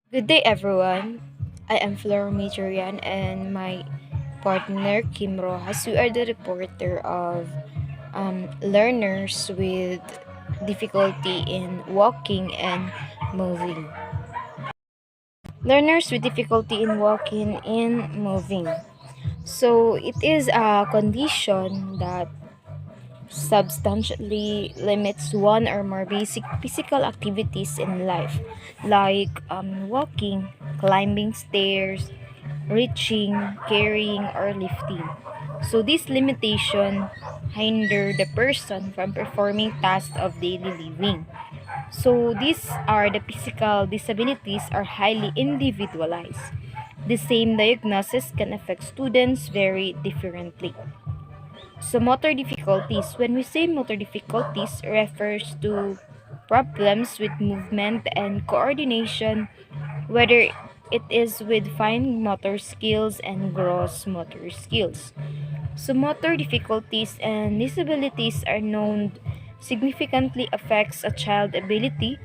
Good day, everyone. I am Gerian and my partner Kim Rojas. We are the reporter of learners with difficulty in walking and moving. Learners with difficulty in walking and moving. So it is a condition that substantially limits one or more basic physical activities in life, like walking, climbing stairs, reaching, carrying, or lifting. So, this limitation hinder the person from performing tasks of daily living. So, these are the physical disabilities are highly individualized. The same diagnosis can affect students very differently. So motor difficulties. When we say motor difficulties, refers to problems with movement and coordination, whether it is with fine motor skills and gross motor skills. So motor difficulties and disabilities are known significantly affects a child's ability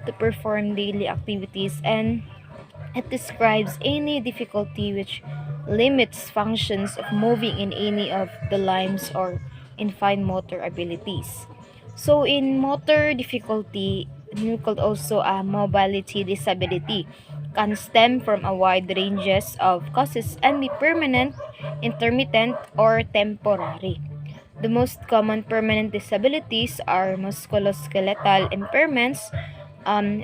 to perform daily activities, and it describes any difficulty which limits functions of moving in any of the limbs or in fine motor abilities. So in motor difficulty, you could also a mobility disability can stem from a wide ranges of causes and be permanent, intermittent, or temporary. The most common permanent disabilities are musculoskeletal impairments,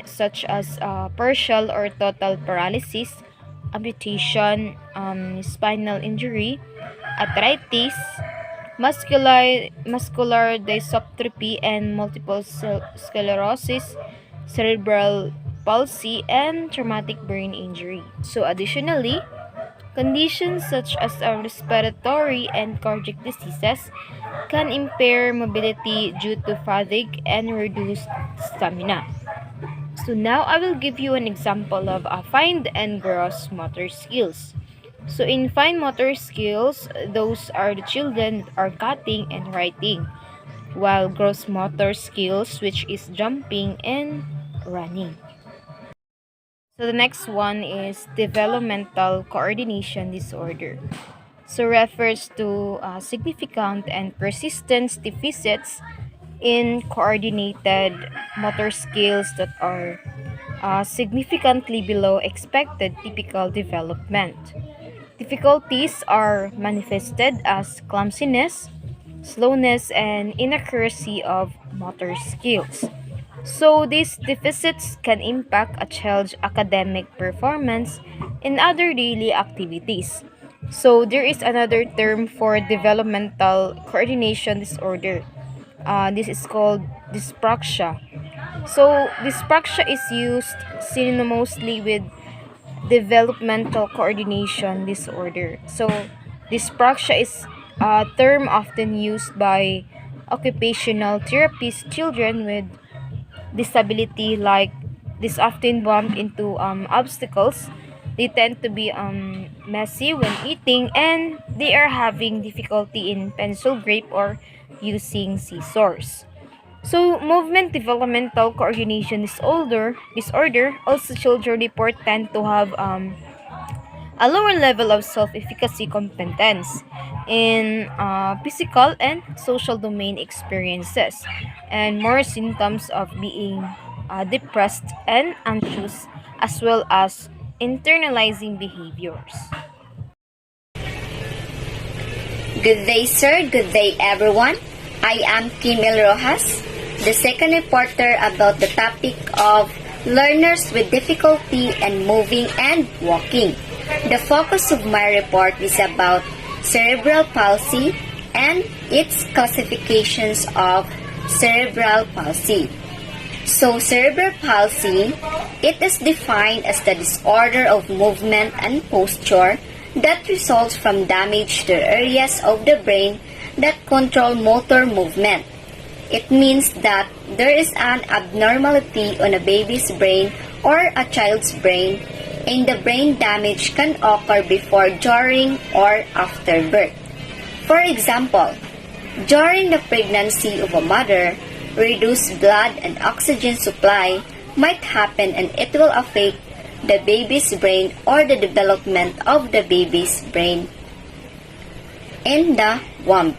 such as partial or total paralysis, amputation, spinal injury, arthritis, muscular dystrophy, and multiple sclerosis, cerebral palsy, and traumatic brain injury. So, additionally, conditions such as respiratory and cardiac diseases can impair mobility due to fatigue and reduced stamina. So now I will give you an example of fine and gross motor skills. So in fine motor skills, those are the children that are cutting and writing, while gross motor skills, which is jumping and running. So the next one is developmental coordination disorder. So refers to significant and persistent deficits in coordinated motor skills that are significantly below expected typical development. Difficulties are manifested as clumsiness, slowness, and inaccuracy of motor skills. So, these deficits can impact a child's academic performance and other daily activities. So, there is another term for developmental coordination disorder. This is called dyspraxia. So, dyspraxia is used synonymously with developmental coordination disorder. So, dyspraxia is a term often used by occupational therapists children with disability, like this often bump into obstacles. They tend to be messy when eating, and they are having difficulty in pencil grip or using scissors. So, movement developmental coordination disorder also children report tend to have a lower level of self-efficacy competence in physical and social domain experiences, and more symptoms of being depressed and anxious, as well as internalizing behaviors. Good day, sir. Good day, everyone. I am Gerian Rojas, the second reporter about the topic of learners with difficulty in moving and walking. The focus of my report is about cerebral palsy and its classifications of cerebral palsy. So, cerebral palsy, it is defined as the disorder of movement and posture that results from damage to areas of the brain that control motor movement. It means that there is an abnormality on a baby's brain or a child's brain, and the brain damage can occur before, during, or after birth. For example, during the pregnancy of a mother, reduced blood and oxygen supply might happen, and it will affect the baby's brain or the development of the baby's brain in the womb.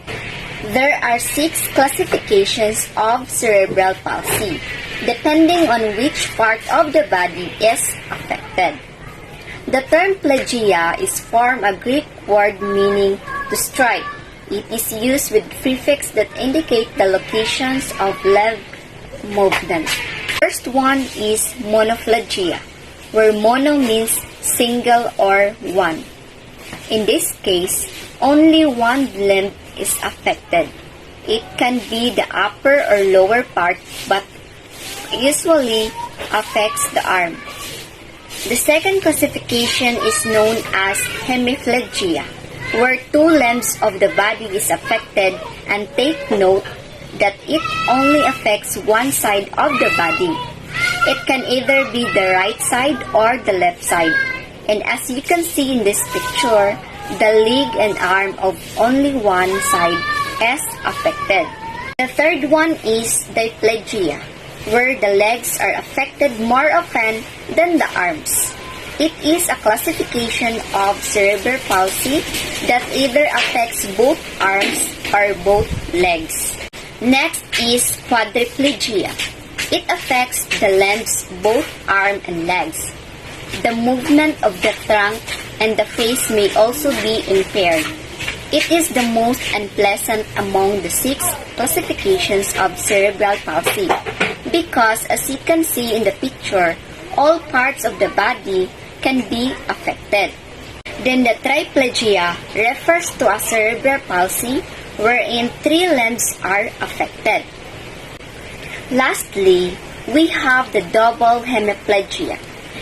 There are 6 classifications of cerebral palsy, depending on which part of the body is affected. The term plegia is from a Greek word meaning to strike. It is used with prefix that indicate the locations of leg movement. First one is monoplegia, where mono means single or one. In this case, only one limb is affected. It can be the upper or lower part, but usually affects the arm. The second classification is known as hemiplegia, where 2 limbs of the body is affected, and take note that it only affects one side of the body. It can either be the right side or the left side. And as you can see in this picture, the leg and arm of only one side is affected. The third one is diplegia, where the legs are affected more often than the arms. It is a classification of cerebral palsy that either affects both arms or both legs. Next is quadriplegia. It affects the limbs, both arm and legs. The movement of the trunk and the face may also be impaired. It is the most unpleasant among the 6 classifications of cerebral palsy because, as you can see in the picture, all parts of the body can be affected. Then the triplegia refers to a cerebral palsy wherein 3 limbs are affected. Lastly, we have the double hemiplegia.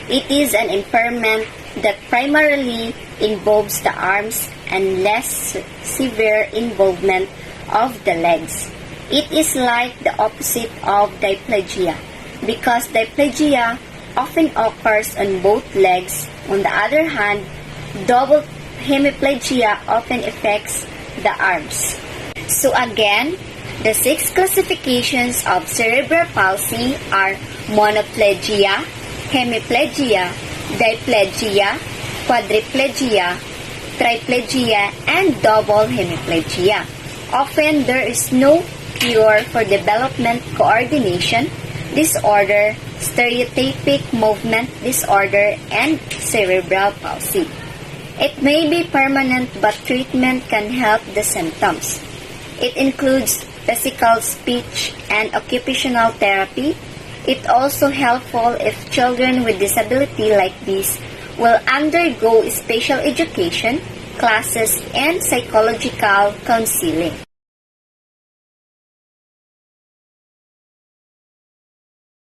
It is an impairment that primarily involves the arms and less severe involvement of the legs. It is like the opposite of diplegia because diplegia often occurs on both legs. On the other hand, double hemiplegia often affects the arms. So again, the 6 classifications of cerebral palsy are monoplegia, hemiplegia, diplegia, quadriplegia, triplegia, and double hemiplegia. Often there is no cure for development coordination disorder, stereotypic movement disorder, and cerebral palsy. It may be permanent, but treatment can help the symptoms. It includes physical, speech, and occupational therapy. It's also helpful if children with disability like this will undergo special education, classes, and psychological counseling.